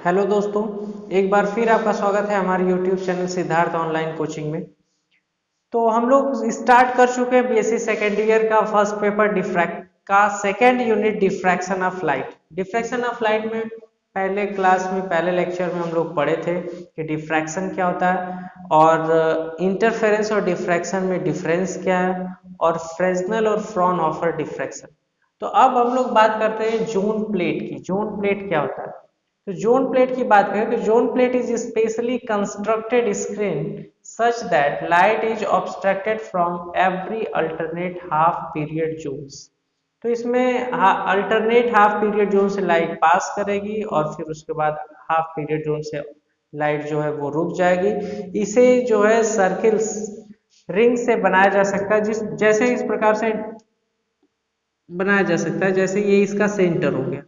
Hello दोस्तों, एक बार फिर आपका स्वागत है हमारे YouTube channel Siddharth online coaching में। तो हम लोग स्टार्ट कर चुके हैं बीएससी सेकेंड ईयर का फर्स्ट पेपर डिफ्रैक्ट का second unit diffraction of light. Diffraction of light में पहले क्लास में पहले लेक्चर में हम लोग पढ़े थे कि डिफ्रैक्शन क्या होता है और इंटरफेरेंस और डिफ्रैक्शन में डिफरेंस क्या है और फ्रेस्नेल और फ्रॉनहोफर डिफ्रैक्शन। तो अब हम लोग बात करते हैं जोन प्लेट की। जोन प्लेट क्या होता है? तो जोन प्लेट की बात करें तो zone plate is specially constructed screen such that light is obstructed from every alternate half period zones. तो इसमें अल्टरनेट हाफ पीरियड जोन से लाइट पास करेगी और फिर उसके बाद हाफ पीरियड जोन से लाइट जो है वो रुक जाएगी। इसे जो है सर्किल्स रिंग से बनाया जा सकता है, जिस जैसे इस प्रकार से बनाया जा सकता है। जैसे ये इसका सेंटर हो गया,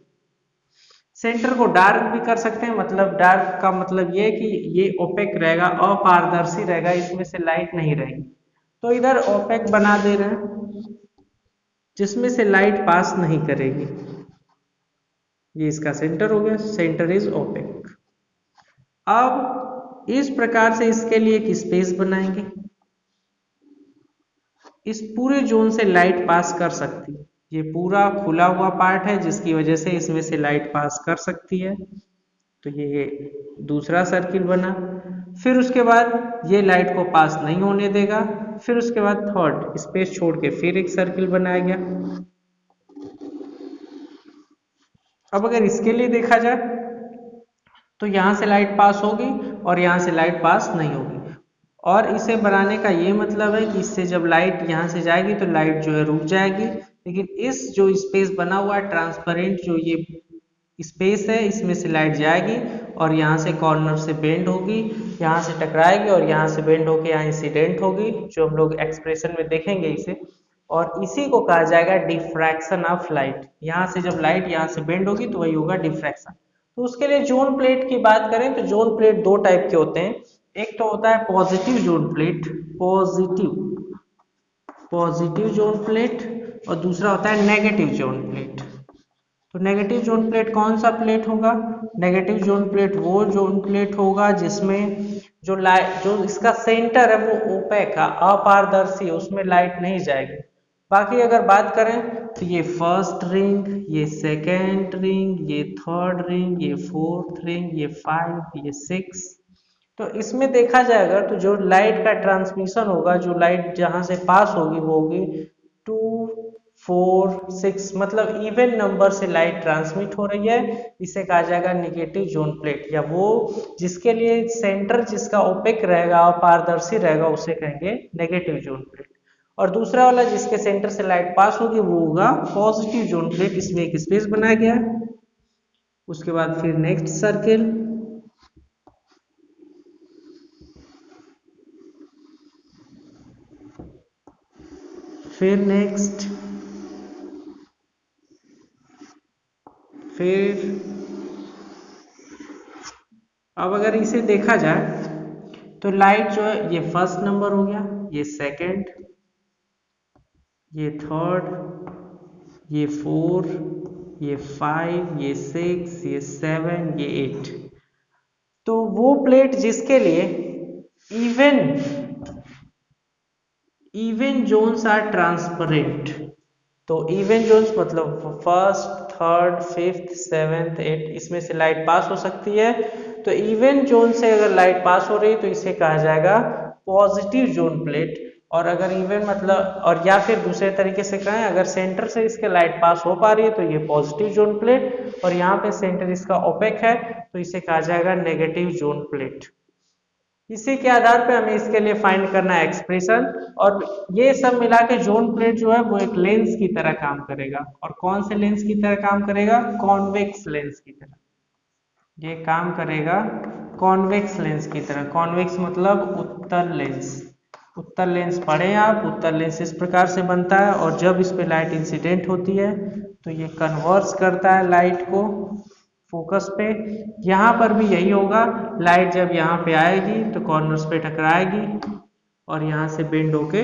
सेंटर को डार्क भी कर सकते हैं। मतलब डार्क का मतलब ये कि ये ओपेक रहेगा, अपारदर्शी रहेगा, इसमें से लाइट नहीं रहेगी। तो इधर ओपेक बना दे रहे हैं जिसमें से लाइट पास नहीं करेगी। ये इसका सेंटर हो गया, सेंटर इज ओपेक। अब इस प्रकार से इसके लिए एक स्पेस बनाएंगे, इस पूरे जोन से लाइट पास कर सकती है। ये पूरा खुला हुआ पार्ट है जिसकी वजह से इसमें से लाइट पास कर सकती है। तो ये दूसरा सर्किल बना। फिर उसके बाद ये लाइट को पास नहीं होने देगा। फिर उसके बाद थर्ड स्पेस छोड़ के फिर एक सर्किल बनाया गया। अब अगर इसके लिए देखा जाए तो यहां से लाइट पास होगी और यहां से लाइट पास नहीं होगी। और इसे बनाने का ये मतलब है कि इससे जब लाइट यहाँ से जाएगी तो लाइट जो है रुक जाएगी। लेकिन इस जो स्पेस बना हुआ है ट्रांसपेरेंट, जो ये स्पेस है, इसमें से लाइट जाएगी और यहाँ से कॉर्नर से बेंड होगी, यहाँ से टकराएगी और यहाँ से बेंड होकर यहाँ इंसिडेंट होगी, जो हम लोग एक्सप्रेशन में देखेंगे इसे। और इसी को कहा जाएगा डिफ्रैक्शन ऑफ लाइट। यहाँ से जब लाइट यहाँ से बेंड होगी तो वही होगा डिफ्रैक्शन। तो उसके लिए जोन प्लेट की बात करें तो जोन प्लेट दो टाइप के होते हैं। एक तो होता है positive zone plate, positive zone plate, और दूसरा होता है नेगेटिव जोन प्लेट। तो नेगेटिव जोन प्लेट कौन सा प्लेट होगा? नेगेटिव जोन प्लेट वो जोन प्लेट होगा जिसमें जो लाइट, जो इसका सेंटर है वो ओपेक है, अपारदर्शी, उसमें लाइट नहीं जाएगी। बाकी अगर बात करें तो ये फर्स्ट रिंग, ये सेकेंड रिंग, ये थर्ड रिंग, ये फोर्थ रिंग, ये 5, ये 6। तो इसमें देखा जाएगा तो जो लाइट का ट्रांसमिशन होगा, जो लाइट जहां से पास होगी वो होगी 2, 4, 6, मतलब इवन नंबर से लाइट ट्रांसमिट हो रही है। इसे कहा जाएगा नेगेटिव जोन प्लेट, या वो जिसके लिए सेंटर जिसका ओपेक रहेगा, अपारदर्शी रहेगा, उसे कहेंगे नेगेटिव जोन प्लेट। और दूसरा वाला जिसके सेंटर से लाइट पास होगी वो होगा पॉजिटिव जोन प्लेट। इसमें एक स्पेस बनाया गया है। उसके बाद फिर नेक्स्ट सर्किल, फिर नेक्स्ट, फिर अब अगर इसे देखा जाए तो लाइट जो है ये फर्स्ट नंबर हो गया, ये सेकंड, ये थर्ड, ये 4, ये 5, ये 6, ये 7, ये 8। तो वो प्लेट जिसके लिए इवन जोन्स आर ट्रांसपेरेंट। तो इवन जोन्स मतलब first, third, fifth, seventh, eight, इसमें से लाइट पास हो सकती है। तो इवन जोन से अगर लाइट पास हो रही है तो इसे कहा जाएगा पॉजिटिव जोन प्लेट। और अगर इवन मतलब, और या फिर दूसरे तरीके से कहें, अगर सेंटर से इसके लाइट पास हो पा रही है तो ये पॉजिटिव जोन प्लेट, और यहाँ पे सेंटर इसका ओपेक है तो इसे कहा जाएगा नेगेटिव जोन प्लेट। इसी के आधार पे हमें इसके लिए फाइंड करना है एक्सप्रेशन। और ये सब मिला के जोन प्लेट जो है वो एक लेंस की तरह काम करेगा। और कौन से लेंस की तरह काम करेगा? कॉन्वेक्स लेंस की तरह। ये काम करेगा कॉन्वेक्स लेंस की तरह। कॉन्वेक्स मतलब उत्तल लेंस। उत्तल लेंस पढ़े आप, उत्तल लेंस इस प्रकार से बनता है और जब इस पे लाइट इंसिडेंट होती है तो ये कन्वर्स करता है लाइट को फोकस पे। यहाँ पर भी यही होगा, लाइट जब यहाँ पे आएगी तो कॉर्नर्स पे टकराएगी और यहाँ से बेंड होके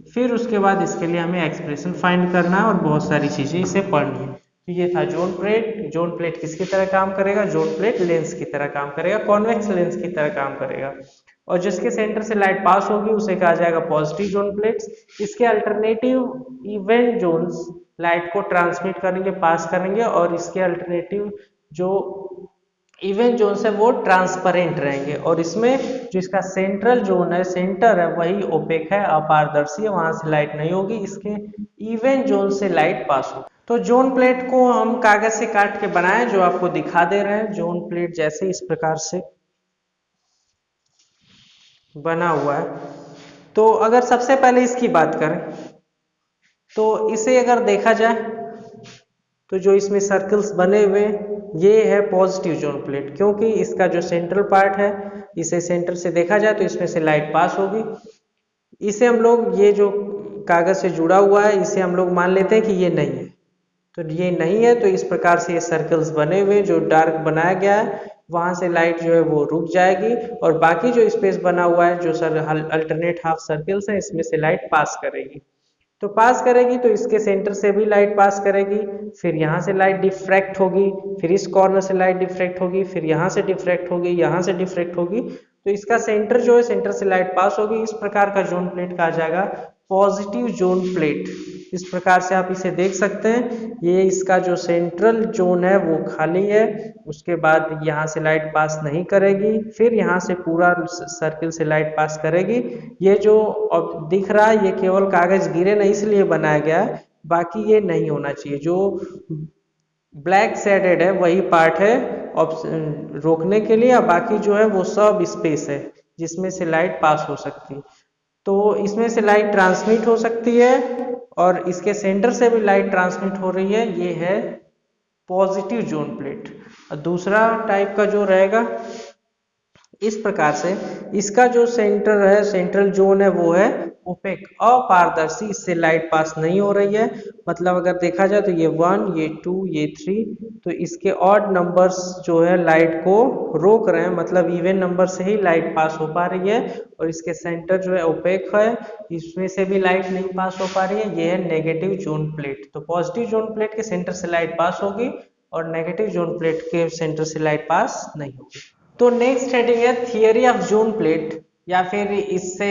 फिर उसके बाद इसके लिए हमें एक्सप्रेशन फाइंड करना है और बहुत सारी चीजें इसे पढ़नी है। तो ये था जोन प्लेट। जोन प्लेट किसकी तरह काम करेगा? जोन प्लेट लेंस की तरह काम करेगा, कॉन्वेक्स लेंस की तरह काम करेगा। और जिसके सेंटर से लाइट पास होगी उसे कहा जाएगा पॉजिटिव जोन प्लेट्स। इसके अल्टरनेटिव इवेंट जोन्स लाइट को ट्रांसमिट करेंगे, पास करेंगे, और इसके अल्टरनेटिव जो इवेंट जोन है वो ट्रांसपेरेंट रहेंगे। और इसमें जो इसका सेंट्रल जोन है, सेंटर है, वही ओपेक है, अपारदर्शी है, वहां से लाइट नहीं होगी, इसके इवेंट जोन से लाइट पास होगी। तो जोन प्लेट को हम कागज से काट के बनाए, जो आपको दिखा दे रहे हैं। जोन प्लेट जैसे इस प्रकार से बना हुआ है। तो अगर सबसे पहले इसकी बात करें तो इसे अगर देखा जाए तो जो इसमें सर्कल्स बने हुए ये है पॉजिटिव जोन प्लेट, क्योंकि इसका जो सेंट्रल पार्ट है, इसे सेंटर से देखा जाए तो इसमें से लाइट पास होगी। इसे हम लोग, ये जो कागज से जुड़ा हुआ है, इसे हम लोग मान लेते हैं कि ये नहीं है। तो ये नहीं है, तो इस प्रकार से ये सर्कल्स बने हुए, जो डार्क बनाया गया है, वहां से लाइट जो है वो रुक जाएगी, और बाकी जो स्पेस बना हुआ है, जो अल्टरनेट हाफ सर्कल्स है, इसमें से लाइट पास करेगी। तो पास करेगी तो इसके सेंटर से भी लाइट पास करेगी, फिर यहाँ से लाइट डिफ्रैक्ट होगी, फिर इस कॉर्नर से लाइट डिफ्रैक्ट होगी, फिर यहाँ से डिफ्रैक्ट होगी, यहाँ से डिफ्रैक्ट होगी। तो इसका सेंटर जो है, सेंटर से लाइट पास होगी। इस प्रकार का जोन प्लेट कहा जाएगा पॉजिटिव जोन प्लेट। इस प्रकार से आप इसे देख सकते हैं। ये इसका जो सेंट्रल जोन है वो खाली है, उसके बाद यहाँ से लाइट पास नहीं करेगी, फिर यहाँ से पूरा सर्किल से लाइट पास करेगी। ये जो अब दिख रहा है ये केवल कागज गिरे नहीं इसलिए बनाया गया है, बाकी ये नहीं होना चाहिए। जो ब्लैक शेडेड है वही पार्ट है रोकने के लिए, और बाकी जो है वो सब स्पेस है जिसमें से लाइट पास हो सकती है। तो इसमें से लाइट ट्रांसमिट हो सकती है और इसके सेंटर से भी लाइट ट्रांसमिट हो रही है। ये है पॉजिटिव जोन प्लेट। और दूसरा टाइप का जो रहेगा इस प्रकार से, इसका जो सेंटर है, सेंट्रल जोन है, वो है ओपेक, अपारदर्शी, इससे लाइट पास नहीं हो रही है। मतलब अगर देखा जाए तो ये 1, ये 2, ये 3, तो इसके ऑड नंबर्स जो है लाइट को रोक रहे हैं, मतलब इवन नंबर से ही लाइट पास हो पा रही है। और इसके सेंटर जो है ओपेक है, इसमें से भी लाइट नहीं पास हो पा रही है। ये है नेगेटिव जोन प्लेट। तो पॉजिटिव जोन प्लेट के सेंटर से लाइट पास होगी और नेगेटिव जोन प्लेट के सेंटर से लाइट पास नहीं होगी। तो नेक्स्ट हेडिंग है थियरी ऑफ जोन प्लेट, या फिर इससे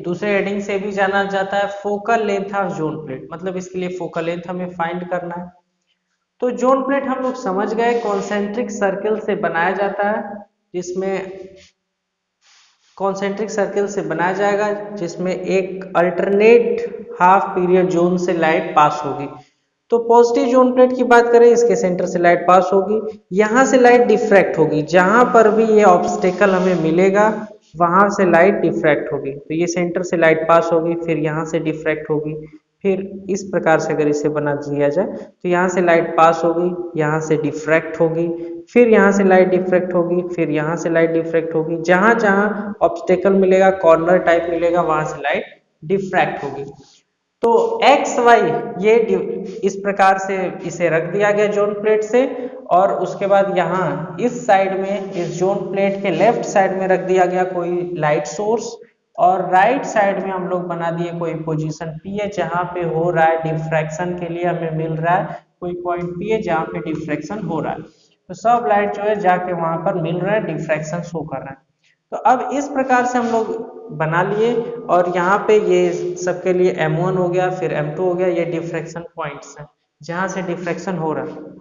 दूसरे हेडिंग से भी जाना जाता है focal length of zone plate. मतलब इसके लिए फोकल लेंथ हमें फाइंड करना है। तो जोन प्लेट हम लोग समझ गए, कॉन्सेंट्रिक सर्कल से बनाया जाता है, जिसमें कॉन्सेंट्रिक सर्कल से बनाया जाएगा, जिसमें एक अल्टरनेट हाफ पीरियड जोन से लाइट पास होगी। तो पॉजिटिव जोन प्लेट की बात करें, इसके सेंटर से लाइट पास होगी, यहाँ से लाइट डिफ्रैक्ट होगी, जहां पर भी ये ऑब्स्टेकल हमें मिलेगा वहां से लाइट डिफ्रैक्ट होगी। तो ये सेंटर से लाइट पास होगी, फिर यहाँ से डिफ्रैक्ट होगी, फिर इस प्रकार से अगर इसे बना दिया जाए तो यहाँ से लाइट पास होगी, यहाँ से डिफ्रैक्ट होगी, फिर यहाँ से लाइट डिफ्रैक्ट होगी, फिर यहाँ से लाइट डिफ्रैक्ट होगी, जहां जहां ऑब्स्टेकल मिलेगा, कॉर्नर टाइप मिलेगा, वहां से लाइट डिफ्रैक्ट होगी। तो एक्स वाई ये इस प्रकार से इसे रख दिया गया जोन प्लेट से, और उसके बाद यहाँ इस साइड में, इस जोन प्लेट के लेफ्ट साइड में रख दिया गया कोई लाइट सोर्स, और राइट साइड में हम लोग बना दिए कोई पोजीशन पी है जहाँ पे हो रहा है डिफ्रैक्शन के लिए हमें मिल रहा है कोई पॉइंट पी है जहाँ पे डिफ्रैक्शन हो रहा है। तो सब लाइट जो है जाके वहां पर मिल रहा है, डिफ्रैक्शन शो कर रहा है। तो अब इस प्रकार से हम लोग बना लिए, और यहाँ पे ये सबके लिए M1 हो गया, फिर M2 हो गया, ये डिफ्रैक्शन पॉइंट्स हैं जहां से डिफ्रैक्शन हो रहा है।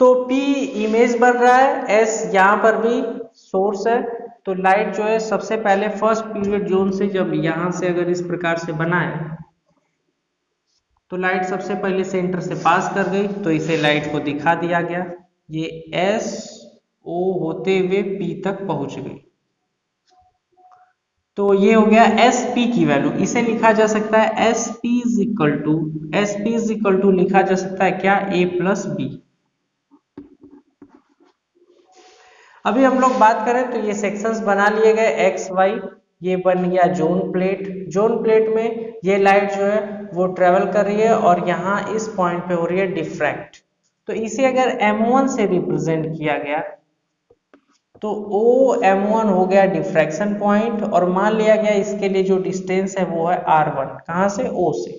तो P इमेज बन रहा है, S यहाँ पर भी सोर्स है। तो लाइट जो है सबसे पहले फर्स्ट पीरियड जोन से, जब यहाँ से अगर इस प्रकार से बनाए तो लाइट सबसे पहले सेंटर से पास कर गई, तो इसे लाइट को दिखा दिया गया, ये एस ओ होते हुए पी तक पहुंच गई। तो ये हो गया एस पी की वैल्यू। इसे लिखा जा सकता है S P is equal to लिखा जा सकता है क्या, ए प्लस बी। अभी हम लोग बात करें तो ये सेक्शंस बना लिए गए एक्स वाई, ये बन गया जोन प्लेट। जोन प्लेट में ये लाइट जो है वो ट्रेवल कर रही है और यहाँ इस पॉइंट पे हो रही है डिफ्रैक्ट। तो इसे अगर M1 से रिप्रेजेंट किया गया तो ओ M1 हो गया डिफ्रैक्शन पॉइंट, और मान लिया गया इसके लिए जो डिस्टेंस है वो है R1, कहाँ से, O से।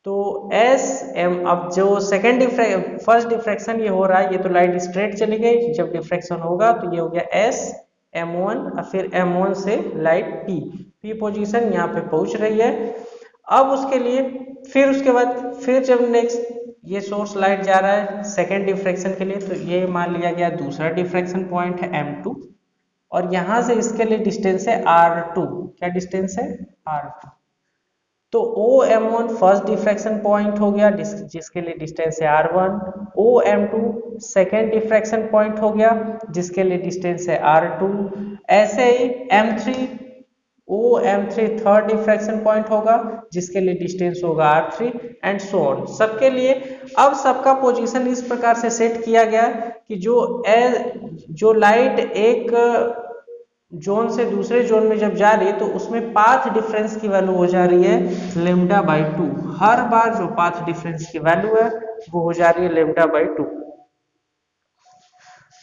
तो एस एम, अब जो फर्स्ट डिफ्रैक्शन ये हो रहा है, ये तो लाइट स्ट्रेट चली गई, जब डिफ्रैक्शन होगा तो ये हो गया एस M1 और फिर M1 से लाइट पी पोजीशन यहाँ पे पहुंच रही है। अब उसके लिए फिर उसके बाद फिर जब नेक्स्ट ये सोर्स लाइट जा रहा है सेकेंड डिफ्रैक्शन के लिए, तो ये मान लिया गया दूसरा डिफ्रैक्शन पॉइंट है M2 और यहाँ से इसके लिए डिस्टेंस है R2। क्या डिस्टेंस है? R2। तो OM1 फर्स्ट डिफ्रैक्शन पॉइंट हो गया जिसके लिए डिस्टेंस है R1। OM2 second diffraction point हो गया जिसके लिए डिस्टेंस है R2। ऐसे ही M3 OM3 third diffraction point होगा जिसके लिए डिस्टेंस होगा R3 एंड सो ऑन सबके लिए। अब सबका पोजीशन इस प्रकार से सेट किया गया कि जो लाइट एक जोन से दूसरे जोन में जब जा रही है तो उसमें पाथ डिफरेंस की वैल्यू हो जा रही है λ/2। हर बार जो पाथ डिफरेंस की वैल्यू है वो हो जा रही है λ/2।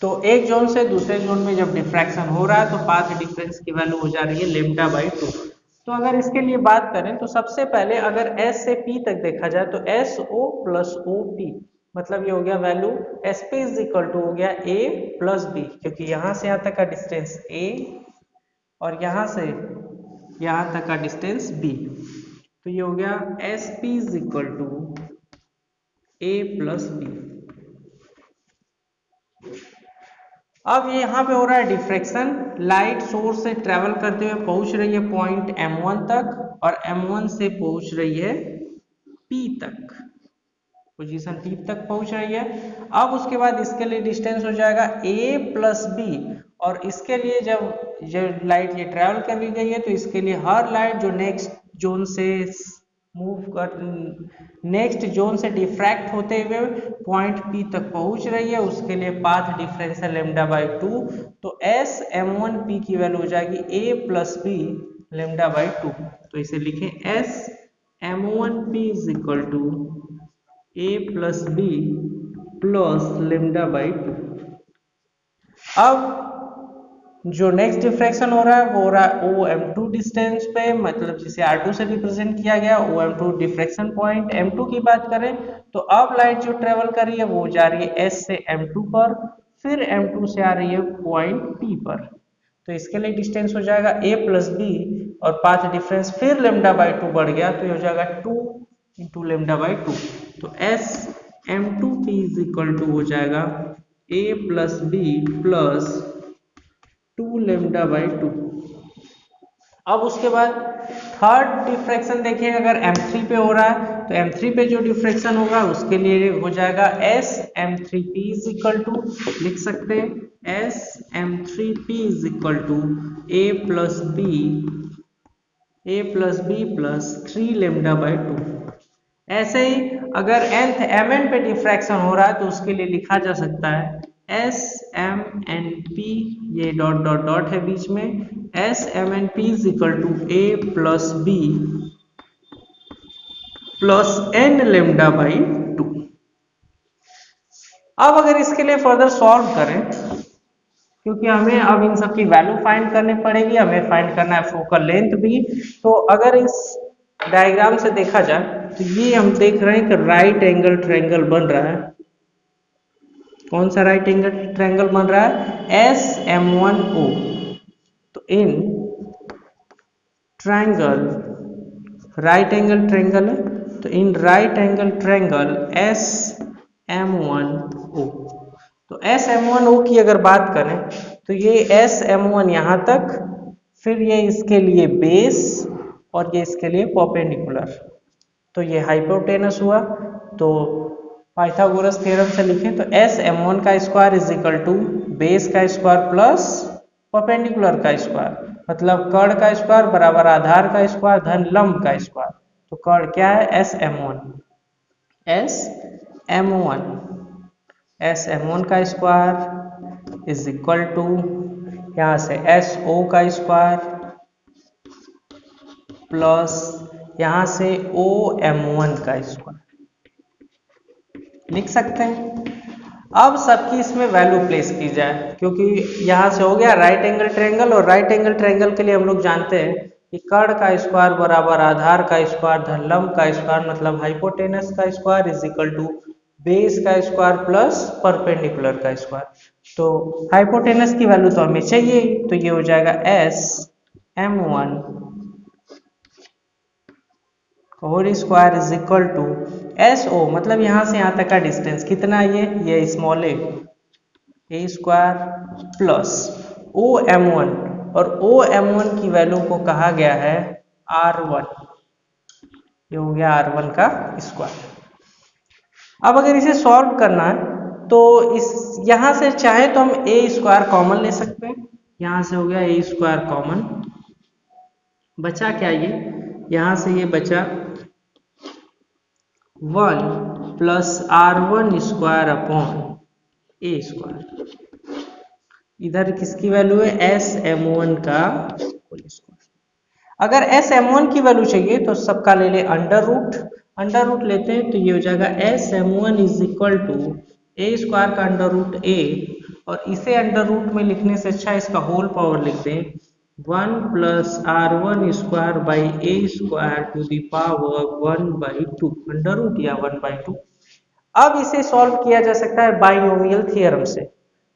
तो एक जोन से दूसरे जोन में जब डिफ्रैक्शन हो रहा है तो पाथ डिफरेंस की वैल्यू हो जा रही है λ/2। तो अगर इसके लिए बात करें तो सबसे पहले अगर S से P तक देखा जाए तो SO + OP, मतलब ये हो गया वैल्यू SP = हो गया A + B, क्योंकि यहाँ से यहाँ तक का डिस्टेंस A और यहाँ से यहाँ तक का डिस्टेंस B, तो ये हो गया SP = A + B। अब ये यहाँ पे हो रहा है डिफ्रैक्शन, लाइट सोर्स से ट्रेवल करते हुए पहुंच रही है पॉइंट M1 तक और M1 से पहुंच रही है P तक, पोजीशन P तक पहुंच रही है। अब उसके बाद इसके लिए डिस्टेंस हो जाएगा A + B और इसके लिए जब लाइट ये ट्रेवल कर ली गई है तो इसके लिए हर लाइट जो नेक्स्ट जोन से डिफ्रैक्ट होते हुए पॉइंट P तक पहुंच रही है उसके लिए पाथ डिफरेंस है λ/2। तो S M1P की वैल्यू हो जाएगी A + B λ/2। तो इसे लिखें S M1P = A + B + λ/2। अब जो नेक्स्ट डिफ्रैक्शन हो रहा है वो हो रहा है OM2 डिस्टेंस पे, मतलब जिसे R2 से रिप्रेजेंट किया गया। OM2 डिफ्रैक्शन पॉइंट M2 की बात करें तो अब लाइट जो ट्रेवल कर रही है वो जा रही है S से M2 पर, फिर M2 से आ रही है पॉइंट P पर, तो इसके लिए डिस्टेंस हो जाएगा A + B और पाथ डिफरेंस फिर λ/2 बढ़ गया तो ये हो जाएगा 2 × λ/2। तो S M2P = हो जाएगा A + B + 2 λ/2। अब उसके बाद थर्ड डिफ्रैक्शन देखिए, अगर M3 पे हो रहा है तो M3 पे जो डिफ्रैक्शन होगा उसके लिए हो जाएगा S M3P = लिख सकते हैं S M3P = A + B + 3 λ/2। ऐसे ही अगर nth Mn पे डिफ्रैक्शन हो रहा है तो उसके लिए लिखा जा सकता है S MnP, ये डॉट डॉट डॉट है बीच में, S MnP = A + B + n λ/2। अब अगर इसके लिए फर्दर सॉल्व करें, क्योंकि हमें अब इन सब की वैल्यू फाइंड करनी पड़ेगी, हमें फाइंड करना है फोकल लेंथ भी। तो अगर इस डायग्राम से देखा जाए तो ये हम देख रहे हैं कि राइट एंगल ट्रायंगल बन रहा है। कौन सा राइट एंगल ट्रायंगल बन रहा है? SM1O। तो in triangle, right angle triangle है, तो in right angle triangle SM1O, तो SM1O की अगर बात करें तो ये SM1 यहाँ तक, फिर ये इसके लिए बेस और ये इसके लिए परपेंडिकुलर, तो ये हाइपोटेनस हुआ। तो पाइथागोरस थ्योरम से लिखें तो SM1 का स्क्वायर = बेस का स्क्वायर प्लस परपेंडिकुलर का स्क्वायर, मतलब कर्ण का स्क्वायर बराबर आधार का स्क्वायर धन लंब का स्क्वायर। तो कर्ण क्या है? SM1 का स्क्वायर = यहाँ से SO का स्क्वायर प्लस यहाँ से OM1 का स्क्वायर लिख सकते हैं। अब सबकी इसमें वैल्यू प्लेस की जाए, क्योंकि यहाँ से हो गया राइट एंगल ट्रायंगल, और राइट एंगल ट्रायंगल के लिए हम लोग जानते हैं कि कर्ण का स्क्वायर बराबर आधार का स्क्वायर धन लंब का स्क्वायर मतलब हाइपोटेनस का square is equal to base का स्क्वायर प्लस परपेंडिकुलर का स्क्वायर। तो हाइपोटेनस की वैल्यू तो हमें चाहिए, तो ये हो जाएगा S M one whole square is equal to S O, मतलब यहाँ से यहाँ तक का डिस्टेंस कितना है, ये small a square plus O M one, और ओ एम वन की वैल्यू को कहा गया है आर वन, ये हो गया आर वन का स्क्वायर। अब अगर इसे सॉल्व करना है तो इस यहाँ से चाहे तो हम ए स्क्वायर कॉमन ले सकते हैं, यहाँ से हो गया ए स्क्वायर कॉमन, बचा क्या ये, यहाँ से ये बचा 1 plus R one square upon ए स्क्वायर, इधर किसकी वैल्यू है एस एम वन का होल स्क्वायर। अगर एस एम वन की वैल्यू चाहिए तो सबका ले ले अंडर रूट लेते हैं, तो ये हो जाएगा S M one is equal to A square का अंडर रूट ए, और इसे अंडर रूट में लिखने से अच्छा इसका होल पावर लिख दें 1 plus R one square by A square to the power 1/2 under root या 1/2। अब इसे सॉल्व किया जा सकता है बाइनोमियल थ्योरम से।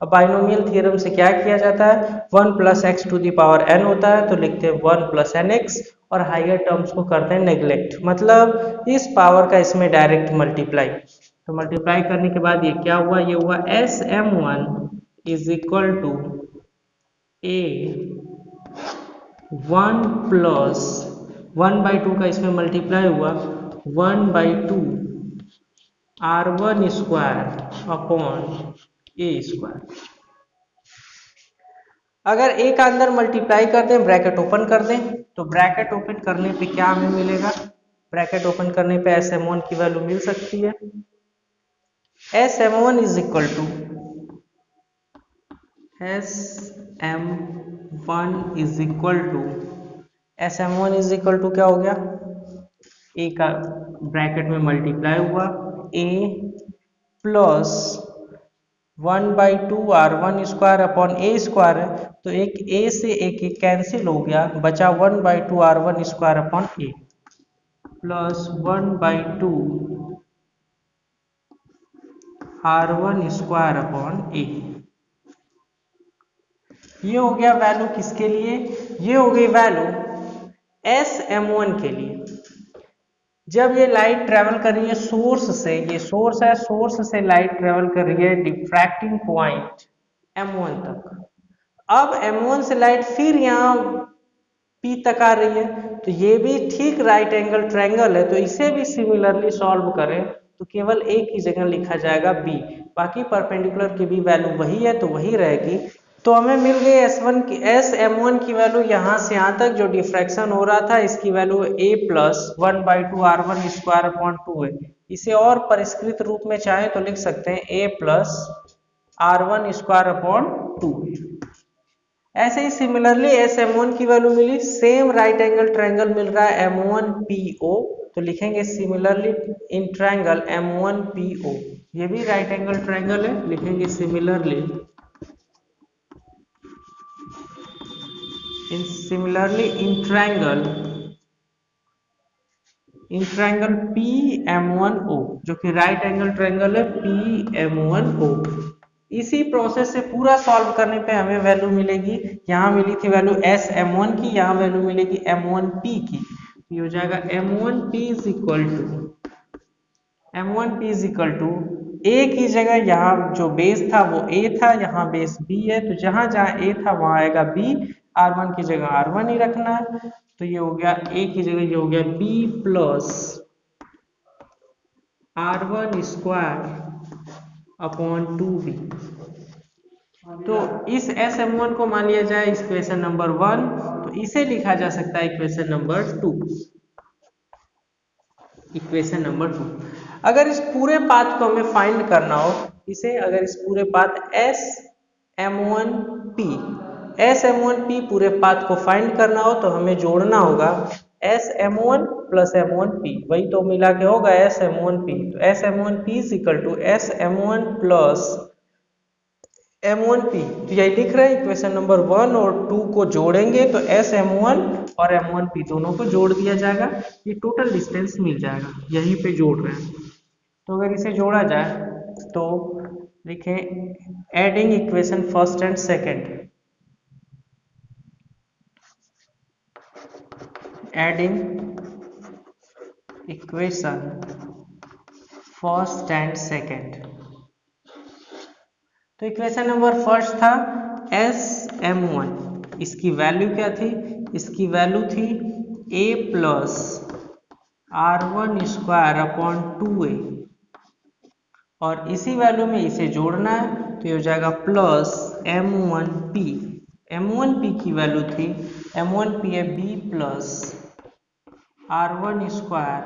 अब बाइनोमियल थ्योरम से क्या किया जाता है, 1 plus X to the power n होता है, तो लिखते हैं 1 प्लस एन एक्स, और हाइयर टर्म्स को करते हैं नेग्लेक्ट, मतलब इस पावर का इसमें डायरेक्ट मल्टीप्लाई। तो मल्टीप्लाई करने के बाद ये क्या हुआ, ये हुआ S M one is equal to A 1 प्लस 1/2 का इसमें मल्टीप्लाई हुआ 1/2 आर वन स्क्वायर अपॉन ए स्क्वायर। अगर ए का अंदर मल्टीप्लाई कर दें, ब्रैकेट ओपन कर दें, तो ब्रैकेट ओपन करने पे क्या हमें मिलेगा, ब्रैकेट ओपन करने पे एस एम वन की वैल्यू मिल सकती है, S M one is equal to S M one is equal to S M one is equal to क्या हो गया, ए का ब्रैकेट में मल्टीप्लाई हुआ a plus 1/2 R one square upon A square है, तो एक ए से एक कैंसिल हो गया, बचा 1/2 R one square upon a plus 1/2 R one square upon a. ये हो गया वैल्यू किसके लिए, ये हो गई वैल्यू एस एम वन के लिए। जब ये लाइट ट्रेवल कर रही है सोर्स से, ये सोर्स है, सोर्स से लाइट ट्रेवल कर रही है डिफ्रैक्टिंग पॉइंट m1 तक, अब m1 से लाइट फिर यहाँ P तक आ रही है, तो ये भी ठीक राइट एंगल ट्रायंगल है, तो इसे भी सिमिलरली सॉल्व करें तो केवल a की जगह लिखा जाएगा b, बाकी परपेंडिकुलर की भी वैल्यू वही है तो वही रहेगी। तो हमें मिल गई S1 की एस एम वन की वैल्यू, यहाँ से यहाँ तक जो डिफ्रैक्शन हो रहा था इसकी value a plus 1/2 R one square upon 2 है। इसे और परिष्कृत रूप में चाहे तो लिख सकते हैं a plus R one square upon 2। ऐसे ही सिमिलरली एस एम वन की वैल्यू मिली, सेम राइट एंगल ट्रायंगल मिल रहा है M1PO, तो लिखेंगे सिमिलरली इन ट्रायंगल M1PO, ये भी राइट एंगल ट्रायंगल है, लिखेंगे सिमिलरली in triangle PM1O, जो कि राइट एंगल ट्रायंगल है PM1O। इसी प्रोसेस से पूरा सॉल्व करने पे हमें वैल्यू मिलेगी, यहाँ मिली थी वैल्यू एस एम वन की, यहाँ वैल्यू मिलेगी M1P की, ये हो जाएगा M1P इज इक्वल टू ए की जगह यहाँ जो बेस था वो a था, यहाँ बेस b है, तो जहां जहां a था वहां आएगा b, r1 की जगह r1 ही रखना है, तो ये हो गया a की जगह ये हो गया b plus r1 square upon 2b। तो इस एस एम वन को मान लिया जाए इक्वेशन नंबर 1, तो इसे लिखा जा सकता है इक्वेशन नंबर 2। इक्वेशन नंबर 2, अगर इस पूरे पाथ को हमें फाइंड करना हो, इसे अगर इस पूरे path S M one P पूरे पाथ को फाइंड करना हो तो हमें जोड़ना होगा S M one plus M one P, वही तो मिला के होगा एस एम वन पी, तो S M one P is equal to S M one plus M1P, तो यही लिख रहे हैं इक्वेशन नंबर 1 और 2 को जोड़ेंगे तो SM1 और M1P दोनों को जोड़ दिया जाएगा, ये टोटल डिस्टेंस मिल जाएगा, यहीं पे जोड़ रहे हैं। तो अगर इसे जोड़ा जाए तो लिखें adding equation first and second, adding equation first and second. तो इक्वेशन नंबर फर्स्ट था SM1, इसकी वैल्यू क्या थी, इसकी वैल्यू थी a plus R1 square upon 2a, और इसी वैल्यू में इसे जोड़ना है तो ये हो जाएगा प्लस M1P। M1P की वैल्यू थी, M1P है b plus R1 square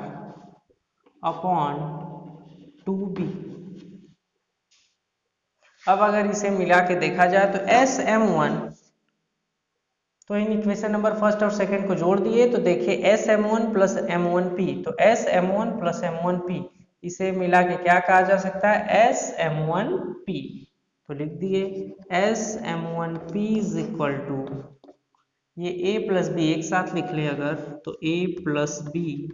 upon 2b। अब अगर इसे मिला के देखा जाए तो SM1, तो इन इक्वेशन नंबर फर्स्ट और सेकंड को जोड़ दिए तो देखिए SM1 प्लस M1P, तो SM1 प्लस M1P इसे मिला के क्या कहा जा सकता है, SM1P। तो लिख दिए SM1P इज इक्वल टू, ये a प्लस बी एक साथ लिख ले अगर तो a प्लस बी,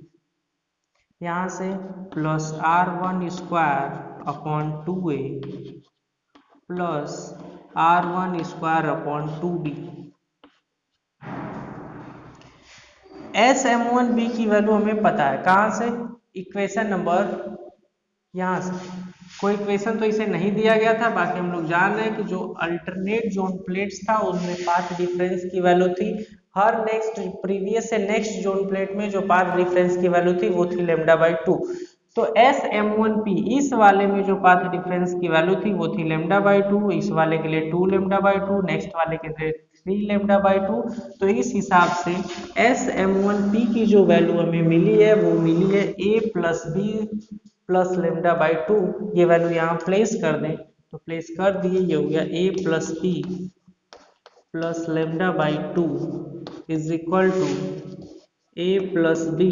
यहाँ से plus R1 square upon 2a plus R1 square upon 2b। SM1B की वैल्यू हमें पता है, कहाँ से, इक्वेशन नंबर, यहाँ से। कोई इक्वेशन तो इसे नहीं दिया गया था, बाकी हम लोग जान रहे हैं कि जो अल्टरनेट जोन प्लेट्स था उनमें पाथ डिफरेंस की वैल्यू थी, हर नेक्स्ट प्रीवियस से नेक्स्ट जोन प्लेट में जो पाथ डिफरेंस की वैल्यू थी वो थी λ/2। तो SM1P इस वाले में जो पाथ डिफरेंस की वैल्यू थी वो थी λ/2, इस वाले के लिए 2 λ/2, नेक्स्ट वाले के लिए 3 λ/2। तो इस हिसाब से SM1P की जो वैल्यू हमें मिली है वो मिली है a प्लस बी प्लस λ/2। ये वैल्यू यहाँ प्लेस कर दें तो प्लेस कर दिए, ये हो गया a plus b plus λ/2 is equal to a plus b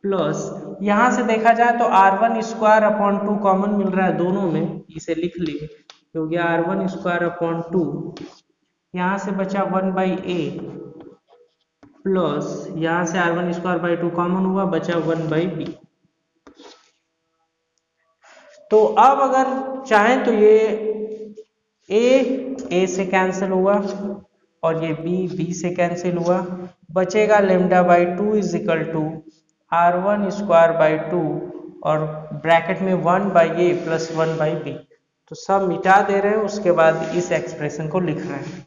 plus, यहाँ से देखा जाए तो R1 स्क्वायर अपॉन 2 कॉमन मिल रहा है दोनों में, इसे लिख लिए तो हो गया R1 स्क्वायर अपॉन 2, यहाँ से बचा 1/a प्लस यहाँ से R1 स्क्वायर बाई 2 कॉमन हुआ, बचा 1/b। तो अब अगर चाहें तो ये a से कैंसिल हुआ और ये b से कैंसिल हुआ, बचेगा λ/2 is equal to R1 square by 2 और ब्रैकेट में 1/a प्लस 1/b। तो सब मिटा दे रहे हैं, उसके बाद इस एक्सप्रेशन को लिख रहे हैं।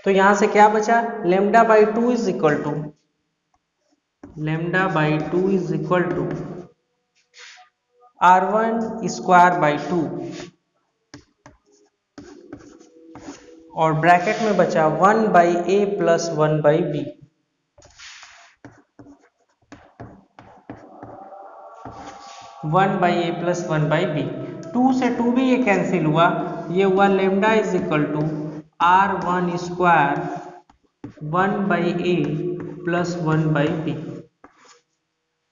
तो यहां से क्या बचा, λ/2 is equal to R1 square by 2 और ब्रैकेट में बचा 1/a plus 1/b। Plus 1/b, 2 से 2b ये कैंसिल हुआ, ये हुआ λ is equal to R1 square 1/a plus 1/b।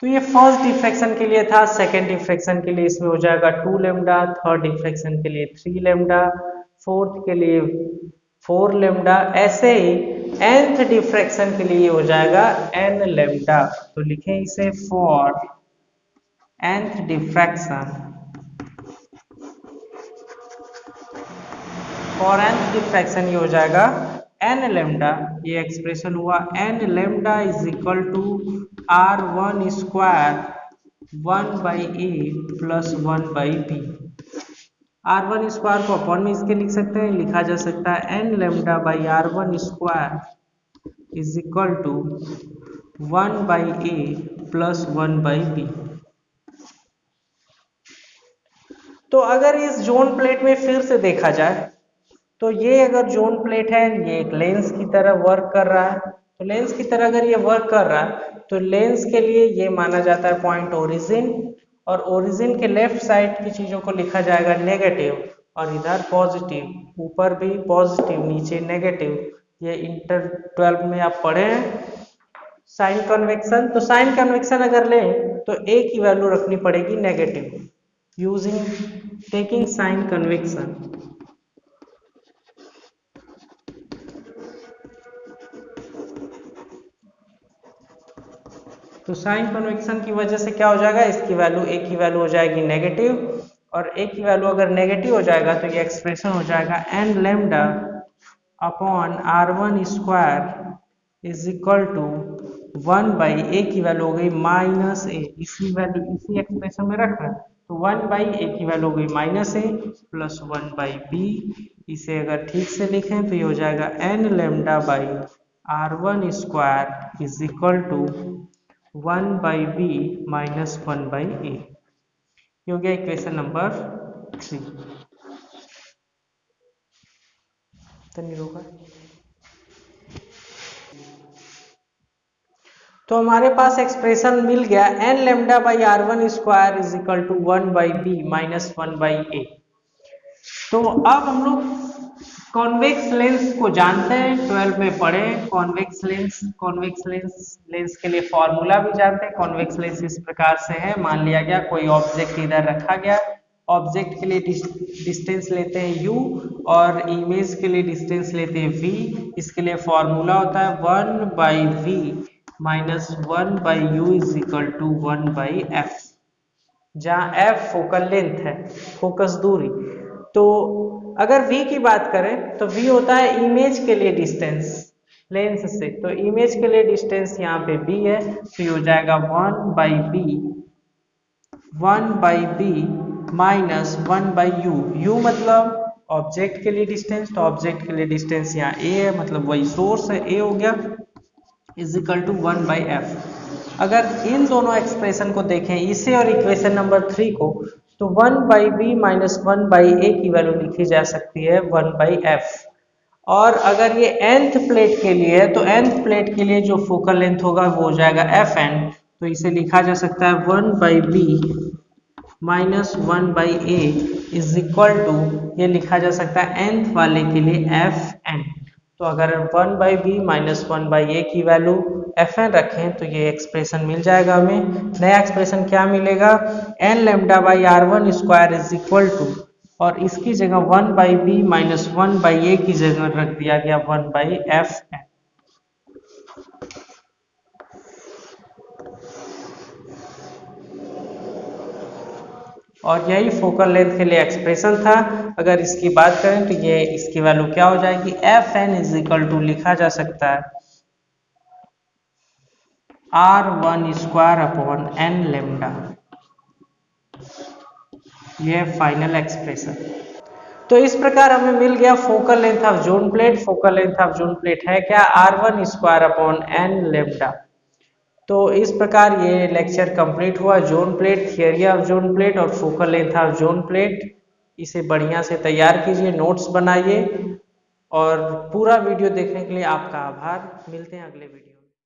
तो ये फर्स्ट डिफ्रैक्शन के लिए था, सेकंड डिफ्रैक्शन के लिए इसमें हो जाएगा 2 λ, थर्ड डिफ्रैक्शन के लिए 3 λ, फोर्थ के लिए 4 λ, ऐसे ही nth डिफ्रैक्शन के लिए हो जाएगा n λ। तो लिखें इसे for nth diffraction, for nth diffraction ये हो जाएगा n लैम्डा, ये एक्सप्रेशन हुआ n lambda is equal to R1 square 1/a plus 1/b। R1 square को अपॉन में इसके लिख सकते हैं, लिखा जा सकता है n lambda by R1 square is equal to 1/a plus 1/b। तो अगर इस जोन प्लेट में फिर से देखा जाए तो ये अगर जोन प्लेट है, ये एक लेंस की तरह वर्क कर रहा है, तो लेंस की तरह अगर ये वर्क कर रहा है तो लेंस के लिए ये माना जाता है पॉइंट ओरिजिन, और ओरिजिन के लेफ्ट साइड की चीजों को लिखा जाएगा नेगेटिव और इधर पॉजिटिव, ऊपर भी पॉजिटिव नीचे नेगेटिव। ये इंटर 12 में आप पढ़े हैं, साइन कन्वेक्शन, तो साइन कन्वेक्शन अगर लें तो ए की वैल्यू रखनी पड़ेगी negative, using taking sign convention. तो साइन कन्वेक्शन की वजह से क्या हो जाएगा, इसकी वैल्यू ए की वैल्यू हो जाएगी नेगेटिव, और ए की वैल्यू अगर नेगेटिव हो जाएगा तो ये एक्सप्रेशन हो जाएगा n lambda upon R1 square is equal to 1 by ए की वैल्यू हो गई माइनस ए, इसी वैल्यू इसी एक्सप्रेशन में रख रहे हैं, तो 1 बाई ए की वैल्यू हो गई minus a plus 1 by b. इसे अगर ठीक से लिखें तो ये हो जाएगा n lambda by R1 square is equal to 1 by B minus 1 by a. ये हो गया इक्वेशन नंबर 3। तो हमारे पास एक्सप्रेशन मिल गया n lambda by R1 square is equal to 1 by B minus 1 by a. तो अब हम लोग कॉन्वेक्स लेंस को जानते हैं, 12 में पढ़े कॉन्वेक्स लेंस के लिए फॉर्मूला भी जानते हैं। कॉन्वेक्स लेंस इस प्रकार से है, मान लिया गया कोई ऑब्जेक्ट इधर रखा गया, ऑब्जेक्ट के लिए डिस्टेंस लेते हैं u और इमेज के लिए डिस्टेंस लेते हैं v। इसके लिए फॉर्मूला होता है 1 by v minus 1 by u is equal to 1 by f, जहाँ f फोकल लेंथ है, फोकस दूरी। तो अगर v की बात करें तो v होता है इमेज के लिए डिस्टेंस लेंस से, तो इमेज के लिए डिस्टेंस यहाँ पे b है, तो ये हो जाएगा 1 by b minus 1 by u मतलब ऑब्जेक्ट के लिए डिस्टेंस, तो ऑब्जेक्ट के लिए डिस्टेंस यहाँ a है, मतलब वही सोर्स है, a हो गया, is equal to 1 by f। अगर इन दोनों एक्सप्रेशन को देखें, इसे और इक्वेशन नंबर 3 को, तो 1 बाई बी माइनस 1 बाई ए की वैल्यू लिखी जा सकती है 1 बाई एफ। और अगर ये nth प्लेट के लिए है तो nth प्लेट के लिए जो फोकल लेंथ होगा वो हो जाएगा एफ एन, तो इसे लिखा जा सकता है 1 by B minus 1 by A is equal to, ये लिखा जा सकता है nth वाले के लिए एफ एन। तो अगर 1 बाई बी माइनस 1 बाई ए की वैल्यू एफ एन रखें तो ये एक्सप्रेशन मिल जाएगा हमें। नया एक्सप्रेशन क्या मिलेगा, N lambda by R1 square is equal to, और इसकी जगह 1 बाई बी माइनस 1 बाई ए की जगह रख दिया गया 1 बाई एफ एन। और यही फोकल लेंथ के लिए एक्सप्रेशन था। अगर इसकी बात करें तो ये इसकी वैल्यू क्या हो जाएगी, F N is equal to लिखा जा सकता है R1 square upon N lambda, ये फाइनल एक्सप्रेशन। तो इस प्रकार हमें मिल गया focal length of zone plate. Focal length of zone plate है क्या, R1 square upon N lambda. तो इस प्रकार ये लेक्चर कंप्लीट हुआ, zone plate, theory of zone plate और focal length of zone plate. इसे बढ़िया से तैयार कीजिए, नोट्स बनाइए, और पूरा वीडियो देखने के लिए आपका आभार। मिलते हैं अगले वीडियो।